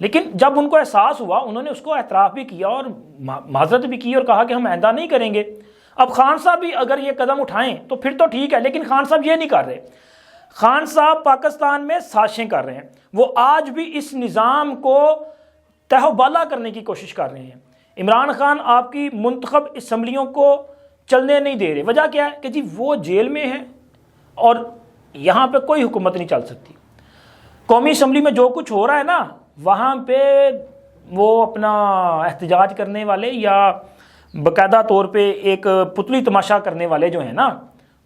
لیکن جب ان کو احساس ہوا انہوں نے اس کو اعتراف بھی کیا اور معذرت بھی کی اور کہا کہ ہم آئندہ نہیں کریں گے۔ اب خان صاحب بھی اگر یہ قدم اٹھائیں تو پھر تو ٹھیک ہے، لیکن خان صاحب یہ نہیں کر رہے۔ خان صاحب پاکستان میں سازشیں کر رہے ہیں، وہ آج بھی اس نظام کو تہ و بالا کرنے کی کوشش کر رہے ہیں۔ عمران خان آپ کی منتخب اسمبلیوں کو چلنے نہیں دے رہے۔ وجہ کیا ہے کہ جی وہ جیل میں ہیں اور یہاں پہ کوئی حکومت نہیں چل سکتی۔ قومی اسمبلی میں جو کچھ ہو رہا ہے نا، وہاں پہ وہ اپنا احتجاج کرنے والے یا باقاعدہ طور پہ ایک پتلی تماشا کرنے والے جو ہیں نا،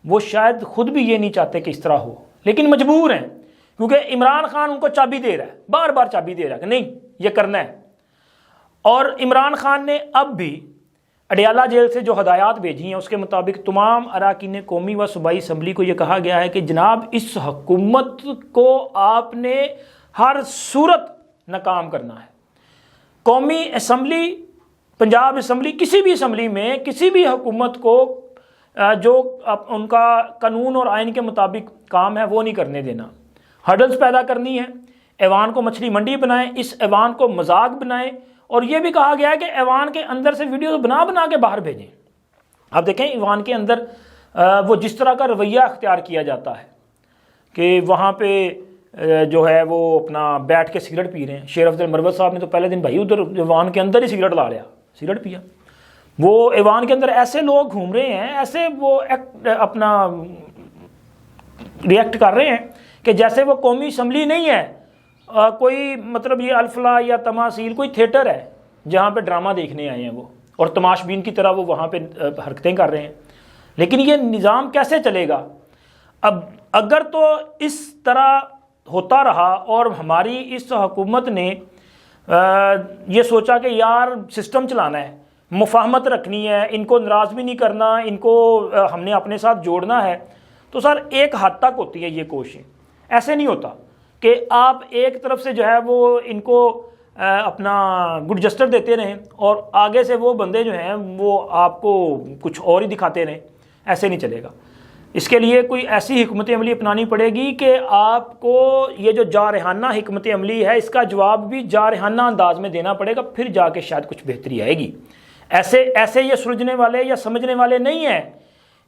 وہ شاید خود بھی یہ نہیں چاہتے کہ اس طرح ہو، لیکن مجبور ہیں کیونکہ عمران خان ان کو چابی دے رہا ہے، بار بار چابی دے رہا ہے کہ نہیں یہ کرنا ہے۔ اور عمران خان نے اب بھی اڈیالہ جیل سے جو ہدایات بھیجی ہیں اس کے مطابق تمام اراکین قومی و صوبائی اسمبلی کو یہ کہا گیا ہے کہ جناب اس حکومت کو آپ نے ہر صورت ناکام کرنا ہے۔ قومی اسمبلی، پنجاب اسمبلی، کسی بھی اسمبلی میں کسی بھی حکومت کو جو ان کا قانون اور آئین کے مطابق کام ہے وہ نہیں کرنے دینا۔ ہرڈلز پیدا کرنی ہے، ایوان کو مچھلی منڈی بنائیں، اس ایوان کو مذاق بنائیں، اور یہ بھی کہا گیا ہے کہ ایوان کے اندر سے ویڈیو بنا کے باہر بھیجیں۔ اب دیکھیں ایوان کے اندر وہ جس طرح کا رویہ اختیار کیا جاتا ہے کہ وہاں پہ جو ہے وہ اپنا بیٹھ کے سگریٹ پی رہے ہیں۔ شیر افضل مروت صاحب نے تو پہلے دن بھائی ادھر ایوان کے اندر ہی سگریٹ لا لیا، سگریٹ پیا۔ وہ ایوان کے اندر ایسے لوگ گھوم رہے ہیں، ایسے وہ اپنا ریئیکٹ کر رہے ہیں کہ جیسے وہ قومی اسمبلی نہیں ہے، کوئی مطلب یہ الفلاح یا تماثیل کوئی تھیٹر ہے جہاں پہ ڈرامہ دیکھنے آئے ہیں وہ، اور تماش بین کی طرح وہ وہاں پہ حرکتیں کر رہے ہیں۔ لیکن یہ نظام کیسے چلے گا؟ اب اگر تو اس طرح ہوتا رہا اور ہماری اس حکومت نے یہ سوچا کہ یار سسٹم چلانا ہے، مفاہمت رکھنی ہے، ان کو ناراض بھی نہیں کرنا، ان کو ہم نے اپنے ساتھ جوڑنا ہے، تو سر ایک حد تک ہوتی ہے یہ کوششیں۔ ایسے نہیں ہوتا کہ آپ ایک طرف سے جو ہے وہ ان کو اپنا گڈ جسٹر دیتے رہیں اور آگے سے وہ بندے جو ہیں وہ آپ کو کچھ اور ہی دکھاتے رہیں۔ ایسے نہیں چلے گا۔ اس کے لیے کوئی ایسی حکمت عملی اپنانی پڑے گی کہ آپ کو یہ جو جارحانہ حکمت عملی ہے اس کا جواب بھی جارحانہ انداز میں دینا پڑے گا، پھر جا کے شاید کچھ بہتری آئے گی۔ ایسے یہ سلجھنے والے یا سمجھنے والے نہیں ہیں۔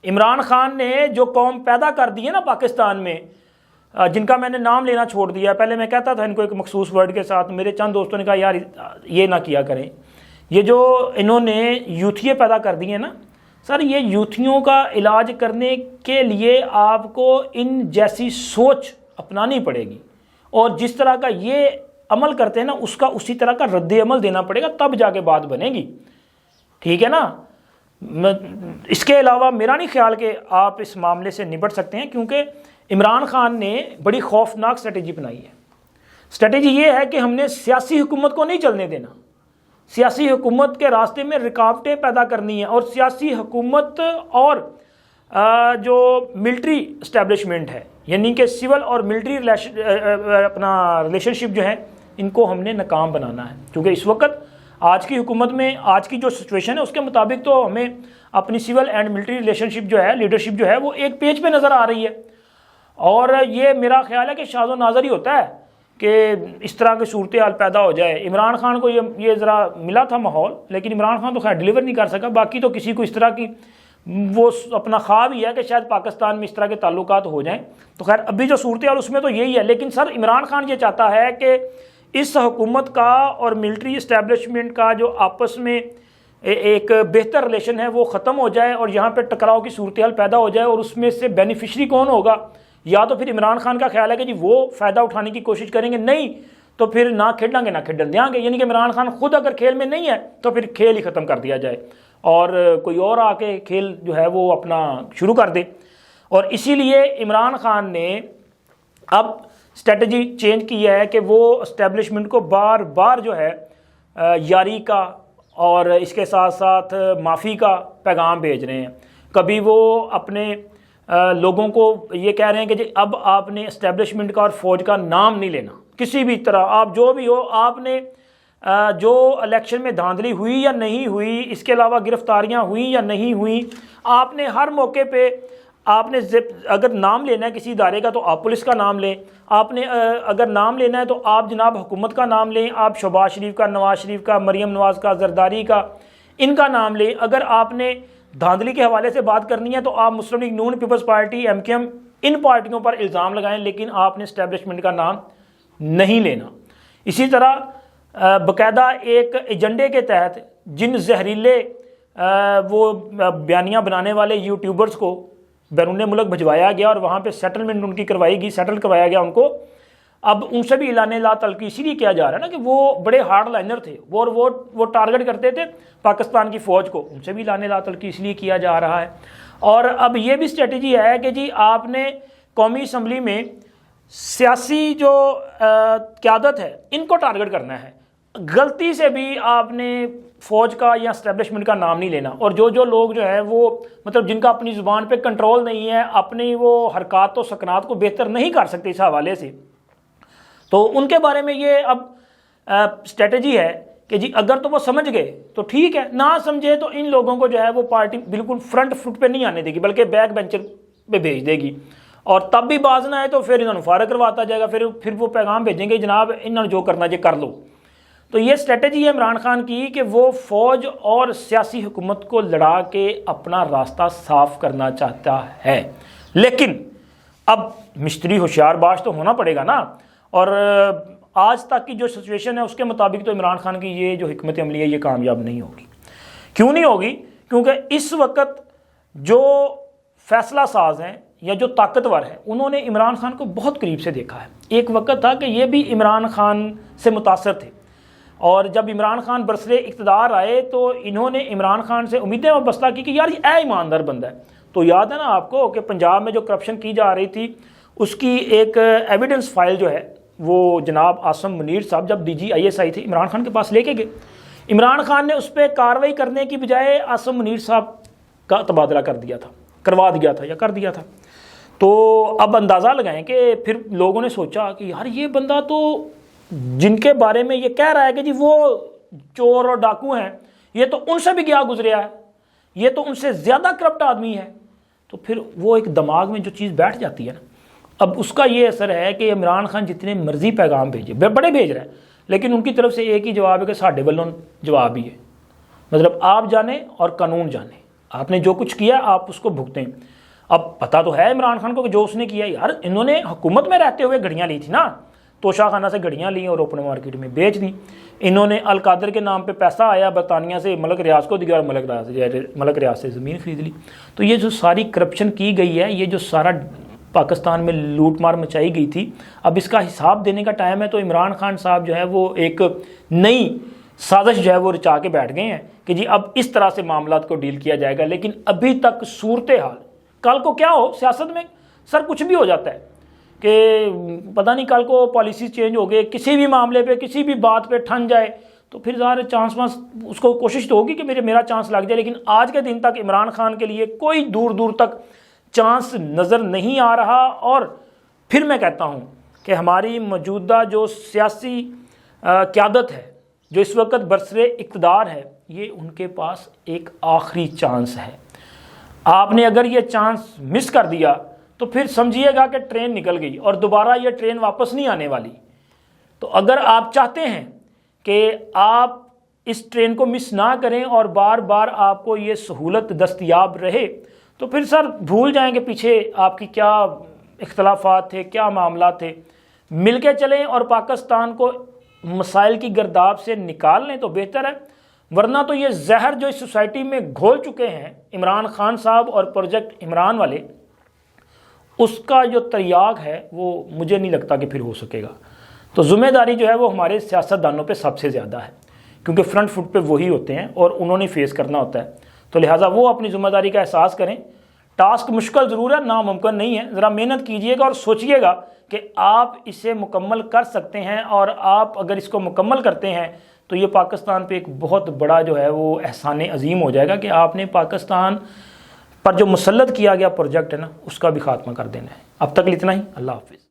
عمران خان نے جو قوم پیدا کر دی ہے نا پاکستان میں، جن کا میں نے نام لینا چھوڑ دیا، پہلے میں کہتا تھا ان کو ایک مخصوص ورڈ کے ساتھ، میرے چند دوستوں نے کہا یار یہ نہ کیا کریں۔ یہ جو انہوں نے یوتھیے پیدا کر دی ہیں نا سر، یہ یوتھیوں کا علاج کرنے کے لیے آپ کو ان جیسی سوچ اپنانی پڑے گی، اور جس طرح کا یہ عمل کرتے ہیں نا اس کا اسی طرح کا رد عمل دینا پڑے گا، تب جا کے بات بنے گی۔ ٹھیک ہے نا؟ اس کے علاوہ میرا نہیں خیال کہ آپ اس معاملے سے نبٹ سکتے ہیں، کیونکہ عمران خان نے بڑی خوفناک اسٹریٹجی بنائی ہے۔ اسٹریٹجی یہ ہے کہ ہم نے سیاسی حکومت کو نہیں چلنے دینا، سیاسی حکومت کے راستے میں رکاوٹیں پیدا کرنی ہیں، اور سیاسی حکومت اور جو ملٹری اسٹیبلشمنٹ ہے، یعنی کہ سول اور ملٹری اپنا ریلیشن شپ جو ہے، ان کو ہم نے ناکام بنانا ہے۔ کیونکہ اس وقت آج کی حکومت میں آج کی جو سچویشن ہے اس کے مطابق تو ہمیں اپنی سول اینڈ ملٹری ریلیشن شپ جو ہے، لیڈرشپ جو ہے، وہ ایک پیج پہ نظر آ رہی ہے، اور یہ میرا خیال ہے کہ شاذ و نادر ہی ہوتا ہے کہ اس طرح کی صورتحال پیدا ہو جائے۔ عمران خان کو یہ ذرا ملا تھا ماحول، لیکن عمران خان تو خیر ڈیلیور نہیں کر سکا، باقی تو کسی کو اس طرح کی وہ اپنا خواب ہی ہے کہ شاید پاکستان میں اس طرح کے تعلقات ہو جائیں، تو خیر ابھی جو صورتحال اس میں تو یہی ہے۔ لیکن سر عمران خان یہ چاہتا ہے کہ اس حکومت کا اور ملٹری اسٹیبلشمنٹ کا جو آپس میں ایک بہتر ریلیشن ہے وہ ختم ہو جائے، اور یہاں پہ ٹکراؤ کی صورتحال پیدا ہو جائے، اور اس میں سے بینیفیشری کون ہوگا؟ یا تو پھر عمران خان کا خیال ہے کہ جی وہ فائدہ اٹھانے کی کوشش کریں گے، نہیں تو پھر نہ کھیلیں گے نہ کھیلن دیں گے، یعنی کہ عمران خان خود اگر کھیل میں نہیں ہے تو پھر کھیل ہی ختم کر دیا جائے اور کوئی اور آ کے کھیل جو ہے وہ اپنا شروع کر دے۔ اور اسی لیے عمران خان نے اب اسٹریٹجی چینج کی ہے کہ وہ اسٹیبلشمنٹ کو بار بار جو ہے یاری کا اور اس کے ساتھ ساتھ معافی کا پیغام بھیج رہے ہیں۔ کبھی وہ اپنے لوگوں کو یہ کہہ رہے ہیں کہ جی اب آپ نے اسٹیبلشمنٹ کا اور فوج کا نام نہیں لینا کسی بھی طرح، آپ جو بھی ہو، آپ نے جو الیکشن میں دھاندلی ہوئی یا نہیں ہوئی، اس کے علاوہ گرفتاریاں ہوئیں یا نہیں ہوئیں، آپ نے ہر موقع پہ آپ نے اگر نام لینا ہے کسی ادارے کا تو آپ پولیس کا نام لیں، آپ نے اگر نام لینا ہے تو آپ جناب حکومت کا نام لیں، آپ شہباز شریف کا، نواز شریف کا، مریم نواز کا، زرداری کا، ان کا نام لیں۔ اگر آپ نے دھاندلی کے حوالے سے بات کرنی ہے تو آپ مسلم لیگ نون، Peoples Party, M Q M, ان پارٹیوں پر الزام لگائیں، لیکن آپ نے اسٹیبلشمنٹ کا نام نہیں لینا۔ اسی طرح باقاعدہ ایک ایجنڈے کے تحت جن زہریلے وہ بیانیاں بنانے والے یوٹیوبرز کو بیرون ملک بھجوایا گیا اور وہاں پہ سیٹلمنٹ ان کی کروائی گئی، سیٹل کروایا گیا ان کو، اب ان سے بھی اعلان لا تعلقی اسی لیے کیا جا رہا ہے نا کہ وہ بڑے ہارڈ لائنر تھے، وہ ٹارگٹ کرتے تھے پاکستان کی فوج کو، ان سے بھی اعلان لا تعلقی اس لیے کیا جا رہا ہے۔ اور اب یہ بھی اسٹریٹجی ہے کہ جی آپ نے قومی اسمبلی میں سیاسی جو قیادت ہے ان کو ٹارگٹ کرنا ہے، غلطی سے بھی آپ نے فوج کا یا اسٹیبلشمنٹ کا نام نہیں لینا۔ اور جو لوگ جو ہے وہ مطلب جن کا اپنی زبان پہ کنٹرول نہیں ہے، اپنی وہ حرکات و سکنات کو بہتر نہیں کر سکتے اس حوالے سے، تو ان کے بارے میں یہ اب اسٹریٹجی ہے کہ جی اگر تو وہ سمجھ گئے تو ٹھیک ہے، نہ سمجھے تو ان لوگوں کو جو ہے وہ پارٹی بالکل فرنٹ فٹ پہ نہیں آنے دے گی بلکہ بیک بینچر پہ بھیج دے گی، اور تب بھی باز نہ آئے تو پھر انہوں نے فارغ کرواتا جائے گا، پھر وہ پیغام بھیجیں گے جناب انہوں نے جو کرنا یہ کر لو۔ تو یہ اسٹریٹجی ہے عمران خان کی کہ وہ فوج اور سیاسی حکومت کو لڑا کے اپنا راستہ صاف کرنا چاہتا ہے، لیکن اب مستری ہوشیار باش تو ہونا پڑے گا نا۔ اور آج تک کی جو سچویشن ہے اس کے مطابق تو عمران خان کی یہ جو حکمت عملی ہے یہ کامیاب نہیں ہوگی۔ کیوں نہیں ہوگی؟ کیونکہ اس وقت جو فیصلہ ساز ہیں یا جو طاقتور ہے انہوں نے عمران خان کو بہت قریب سے دیکھا ہے۔ ایک وقت تھا کہ یہ بھی عمران خان سے متاثر تھے، اور جب عمران خان برسر اقتدار آئے تو انہوں نے عمران خان سے امیدیں وابستہ کی کہ یار یہ ایماندار بندہ ہے۔ تو یاد ہے نا آپ کو کہ پنجاب میں جو کرپشن کی جا رہی تھی اس کی ایک ایویڈنس فائل جو ہے وہ جناب عاصم منیر صاحب جب DGIS تھے عمران خان کے پاس لے کے گئے، عمران خان نے اس پہ کارروائی کرنے کی بجائے عاصم منیر صاحب کا تبادلہ کروا دیا تھا۔ تو اب اندازہ لگائیں کہ پھر لوگوں نے سوچا کہ یار یہ بندہ تو جن کے بارے میں یہ کہہ رہا ہے کہ جی وہ چور اور ڈاکو ہیں، یہ تو ان سے بھی گیا گزریا ہے، یہ تو ان سے زیادہ کرپٹ آدمی ہے۔ تو پھر وہ ایک دماغ میں جو چیز بیٹھ جاتی ہے نا، اب اس کا یہ اثر ہے کہ عمران خان جتنے مرضی پیغام بھیجے، بڑے بھیج رہے ہیں، لیکن ان کی طرف سے ایک ہی جواب ہے کہ ساڈے والوں جواب ہی ہے، مطلب آپ جانیں اور قانون جانیں، آپ نے جو کچھ کیا آپ اس کو بھگتیں۔ اب پتہ تو ہے عمران خان کو کہ جو اس نے کیا، یار انہوں نے حکومت میں رہتے ہوئے گھڑیاں لی تھی نا، توشہ خانہ سے گھڑیاں لیں اور اوپن مارکیٹ میں بیچ دیں۔ انہوں نے القادر کے نام پہ پیسہ آیا برطانیہ سے، ملک ریاض کو دیا اور ملک ریاض سے زمین خرید لی۔ تو یہ جو ساری کرپشن کی گئی ہے، یہ جو سارا پاکستان میں لوٹ مار مچائی گئی تھی، اب اس کا حساب دینے کا ٹائم ہے۔ تو عمران خان صاحب جو ہے وہ ایک نئی سازش جو ہے وہ رچا کے بیٹھ گئے ہیں کہ جی اب اس طرح سے معاملات کو ڈیل کیا جائے گا، لیکن ابھی تک صورتحال کل کو کیا ہو، سیاست میں سر کچھ بھی ہو جاتا ہے کہ پتہ نہیں کل کو پالیسیز چینج ہو گئے، کسی بھی معاملے پہ کسی بھی بات پہ ٹھن جائے تو پھر ظاہر چانس اس کو کوشش تو ہوگی کہ میرا چانس لگ جائے، لیکن آج کے دن تک عمران خان کے لیے کوئی دور تک چانس نظر نہیں آ رہا۔ اور پھر میں کہتا ہوں کہ ہماری موجودہ جو سیاسی قیادت ہے جو اس وقت برسر اقتدار ہے، یہ ان کے پاس ایک آخری چانس ہے۔ آپ نے اگر یہ چانس مس کر دیا تو پھر سمجھیے گا کہ ٹرین نکل گئی اور دوبارہ یہ ٹرین واپس نہیں آنے والی۔ تو اگر آپ چاہتے ہیں کہ آپ اس ٹرین کو مس نہ کریں اور بار بار آپ کو یہ سہولت دستیاب رہے، تو پھر سر بھول جائیں کہ پیچھے آپ کی کیا اختلافات تھے، کیا معاملات تھے، مل کے چلیں اور پاکستان کو مسائل کی گرداب سے نکال لیں تو بہتر ہے۔ ورنہ تو یہ زہر جو اس سوسائٹی میں گھول چکے ہیں عمران خان صاحب اور پروجیکٹ عمران والے، اس کا جو تریاق ہے وہ مجھے نہیں لگتا کہ پھر ہو سکے گا۔ تو ذمہ داری جو ہے وہ ہمارے سیاستدانوں پہ سب سے زیادہ ہے، کیونکہ فرنٹ فٹ پہ وہی ہوتے ہیں اور انہوں نے فیس کرنا ہوتا ہے۔ تو لہٰذا وہ اپنی ذمہ داری کا احساس کریں۔ ٹاسک مشکل ضرور ہے، ناممکن نہیں ہے، ذرا محنت کیجئے گا اور سوچئے گا کہ آپ اسے مکمل کر سکتے ہیں، اور آپ اگر اس کو مکمل کرتے ہیں تو یہ پاکستان پہ ایک بہت بڑا جو ہے وہ احسان عظیم ہو جائے گا کہ آپ نے پاکستان پر جو مسلط کیا گیا پروجیکٹ ہے نا اس کا بھی خاتمہ کر دینا ہے۔ اب تک اتنا ہی، اللہ حافظ۔